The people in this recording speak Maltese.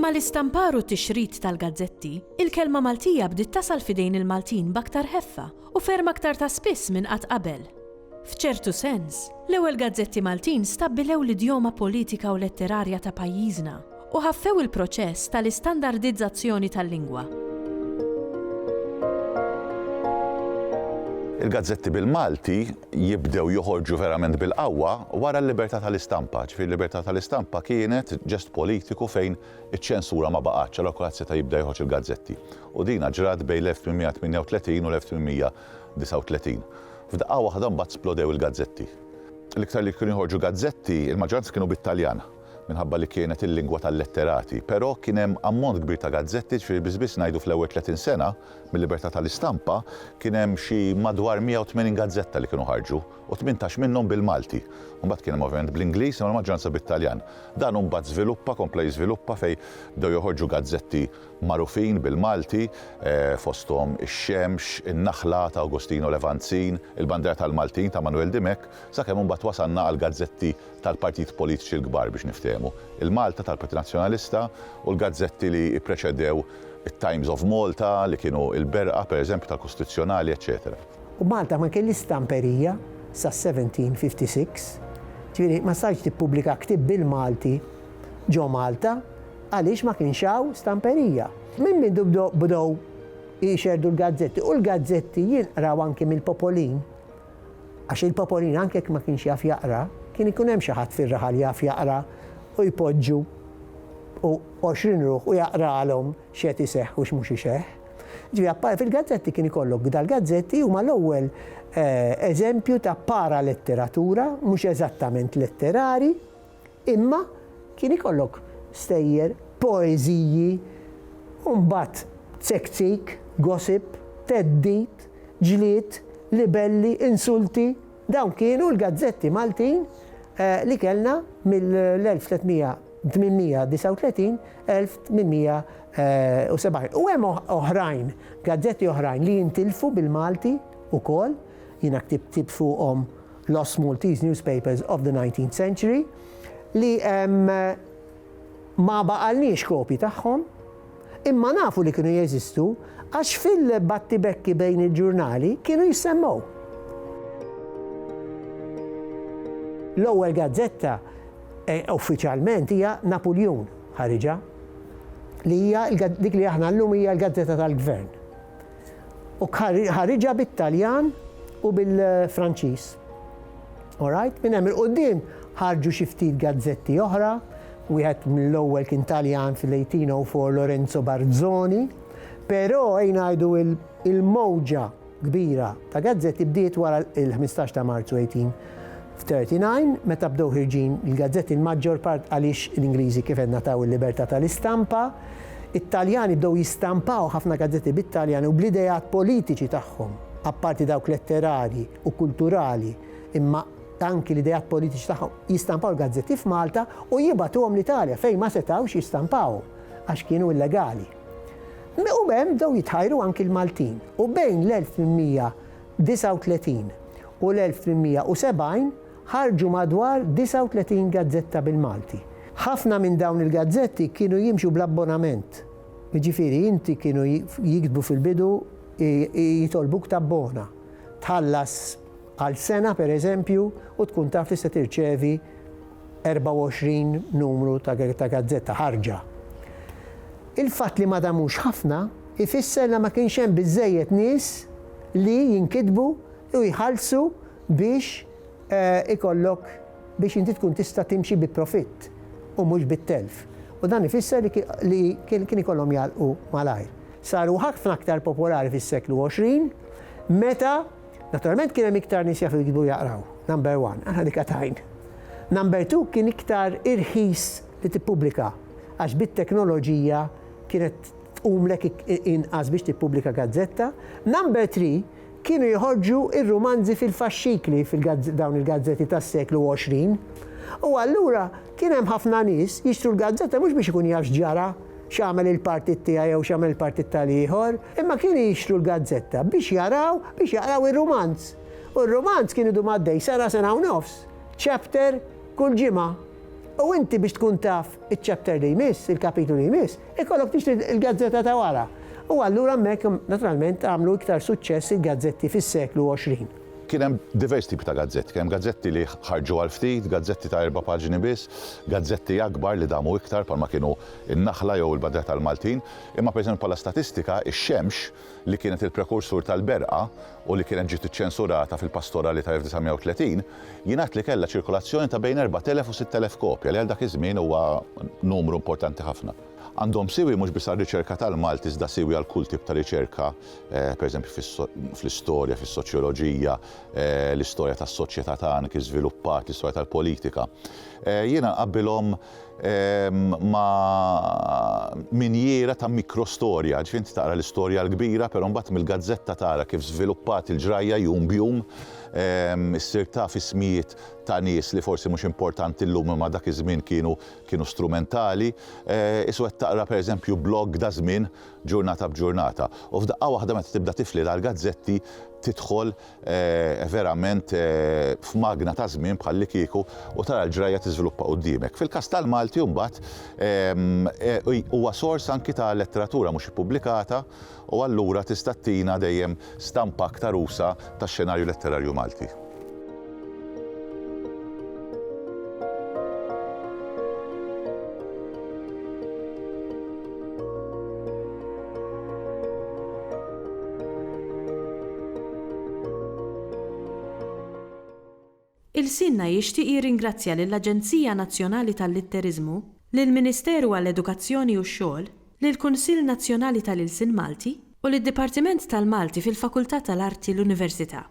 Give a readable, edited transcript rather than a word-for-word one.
Mal-istampar u t-tixrid tal-gazzetti, il-kelma Maltija bdiet tasal fidejn il-Maltin b'aktar ħeffa u ferm aktar ta' spiss minn qatt qabel. F'ċertu sens, l-ewwel gazzetti Maltin stabbilew l-idjoma politika u letterarja ta' pajjiżna u ħaffew il-proċess tal-istandardizzazzjoni tal-lingwa. Il-gazzetti bil-Malti jibdew joħorġu verament bil-qawwa wara l-libertà tal-istampa. Ġifieri l-libertà tal-istampa kienet ġest politiku fejn iċ-ċensura ma baqgħetx, allura kulħadd seta' jibda joħroġ il-gazzetti. U dina ġrat bejn l-1838 u l-1839. F'daqqa waħda mbagħad splodew il-gazzetti. L-iktar li kienu joħorġu gazzetti, il-maġġoranza kienu bit-Taljan minħabba li kienet il-lingwa tal-letterati, però kien hemm ammont kbir ta' gazzetti, ġifieri biss ngħidu fl-ewwel 30 sena mill-libertà tal-istampa kien hemm xi madwar 180 gazzetta li kienu ħarġu u 18 minnhom bil-Malti. Mbagħad kien hemm ovvjament bl-Ingliż u l-maġġoranza bit-Taljan. Dan mbagħad żviluppa, kompla jiżviluppa fejn bdew joħorġu gazzetti magħrufin bil-Malti, fosthom ix-Xemx, in-Naħla ta' Agostino Levanzin, il-Bandera tal-Maltin ta' Manuel Dimek, sakemm mbagħad wasalna għal gazzetti tal-partit politiċi l-kbar biex niftehmu. Il-Malta tal-Partit Nazzjonalista u l-gazzetti li ppreċedew it-Times of Malta li kienu il-Berqa pereżempju tal-Kostituzzjonali, eċetera. U Malta ma kelli stamperija sa 1756, ġifieri ma sarx tippubblika ktieb bil-Malti ġo Malta għaliex ma kienx hawn stamperija. Minn bdew jixerdu l-gazzetti u l-gazzetti jinqraw anke mill-popolin għax il-popolin anke jekk ma kienx jaf jaqra, kien ikun hemm xi ħadd fir-raħal jaf jaqra u jpoġġu u 20 ruħ u jaqralhom x'qed iseħħ u x'mhux iseħħ. Ġifieri fil-gazzetti kien ikollok dal-gazzetti huma l-ewwel eżempju ta' paraletteratura, mhux eżattament letterari, imma kien ikollok stejjer, poeżiji, u mbagħad tsektik, gossip, teddit, ġlied, libelli, insulti. Dawn kienu l-gazzetti Maltin li kellna mill-1839-1870. U hemm oħrajn, gazzetti oħrajn li jintilfu bil-Malti ukoll, jiena ktibt fuqhom Lost Maltese Newspapers of the 19th Century, li ma baqalniex kopji tagħhom, imma nafu li kienu jeżistu għax fil-battibekki bejn il-ġurnali kienu jissemmew. L-ewwel gazzetta uffiċjalment hija Napoleon ħariġa, li hija dik li aħna llum hija l-gazzetta tal-Gvern. U ħariġa bit-Taljan u bil-Franċiż. All right? Minn hemm il-qudiem ħarġu xi ftit gazzetti oħra, wieħed mill-ewwel kien Taljan fil-1804 Lorenzo Barzoni, però ngħidu il-mowġa kbira ta' gazzetti bdiet wara il-15 ta' Marzu 1839, meta bdew ħirġin il-gazzetti il-maġġor part għaliex l-Ingliżi kif qed nataw il-libertà tal-istampa, it-Taljani bdew jistampaw ħafna gazzetti bit-Taljani u bl-idejat politiċi tagħhom, apparti dawk letterari u kulturali, imma anki l-idejat politiċi tagħhom jistampaw l-gazzetti f'Malta u jibgħatuhom l-Italja fejn ma setgħux jistampaw għax kienu illegali. U hemm bdew jitħajru anki l-Maltin. U bejn l-1839 u l-1870 ħarġu madwar 39 gazzetta bil-Malti. Ħafna minn dawn il-gazzetti kienu jimxu bl-abbonament. Jiġifieri inti kienu jiktbu fil-bidu jitolbuk tabbona. Tħallas għal sena pereżempju u tkun taf li se tirċevi 24 numru ta' gazzetta ħarġa. Il-fatt li ma damux ħafna ifisser li ma kienx hemm biżżejjed nies li jinkitbu u jħallsu biex ikollok biex inti tkun tista' timxi bi profitt u mhux bit-telf. U dan ifisser li kien ikollhom jalqu malajr. Saru ħafna aktar popolari fis-seklu 20 meta naturalment kien hemm iktar nies jafu jkitbu jaqraw. Number 1, aħna dik tajn. Number 2 kien iktar irħis li tippubblika għax bit-teknoloġija kienet tqumlek inqas biex tippubblika gazzetta. Number 3 kienu jħorġu ir-romanzi fil-faxxikli fil-dawn il-gazzetti tas-seklu 20. U allura kien hemm ħafna nies jixtru l-gazzetta mhux biex ikun jaf x'ġara, x'għamel il-partit tiegħi jew x'għamel il-partit tal-ieħor, imma kienu jixtru l-gazzetta biex jaraw ir-romanz. U r-romanz kien idu maddej sena u nofs, chapter kull ġimgħa. U inti biex tkun taf iċ-chapter li jmiss, il-kapitlu li jmiss, ikollok tixtri il-gazzetta ta' wara. U allura hemmhekk naturalment għamlu iktar suċċess il-gazzetti fis-seklu 20. Kien hemm divers tipi ta' gazzetti. Kien hemm gazzetti li ħarġu għal ftit, gazzetti ta' 4 paġni biss, gazzetti akbar li damu iktar palma kienu in-Naħla jew il-Badja tal-Maltin. Imma pereżempju bħala statistika, ix-Xemx li kienet il-prekursur tal-Berqa u li kienet ġiet iċċensurata fil-pastorali ta' 1930, jingħad li kellha ċirkolazzjoni ta' bejn 4,000 u 6,000 kopja li għal dak iż-żmien huwa numru importanti ħafna. Għandhom siwi mhux biss għar-riċerka tal-Malti iżda siwi għal kull tip ta' riċerka, pereżempju fl-istorja, fis-soċjoloġija, l-istorja tas-soċjetà tagħna kif żviluppat, l-istorja tal-politika. Jiena nqabbilhom ma' minjera ta' mikrostorja, ġifieri taqra l-istorja l-kbira, però mbagħad mill-gazzetta tara kif żviluppat il-ġrajja jum bjum, issir taf ismijiet ta' nies li forsi mhux importanti llum imma dak iż-żmien kienu strumentali, iswa taqra pereżempju blog da' żmien ġurnata b'ġurnata. U f'daqqa waħda meta tibda tifli dal-gazzetti tidħol verament f'magna ta' żmien bħalli kieku u tara l-ġrajja tiżviluppa quddiemek. Fil-każ tal-Malti mbagħad huwa sors anki ta' letteratura mhux ippubblikata u allura tista' tina dejjem stampa aktar usa tax-xenarju letterarju Malti. Il-Sinna jixtieq jirringrazzja lill-Aġenzija Nazzjonali tal-Litterizmu, lill-Ministeru għall-Edukazzjoni u x-Xogħol, lill-Kunsill Nazzjonali tal-Ilsien Malti u lid-Dipartiment tal-Malti fil-Fakultà tal-Arti l-Università.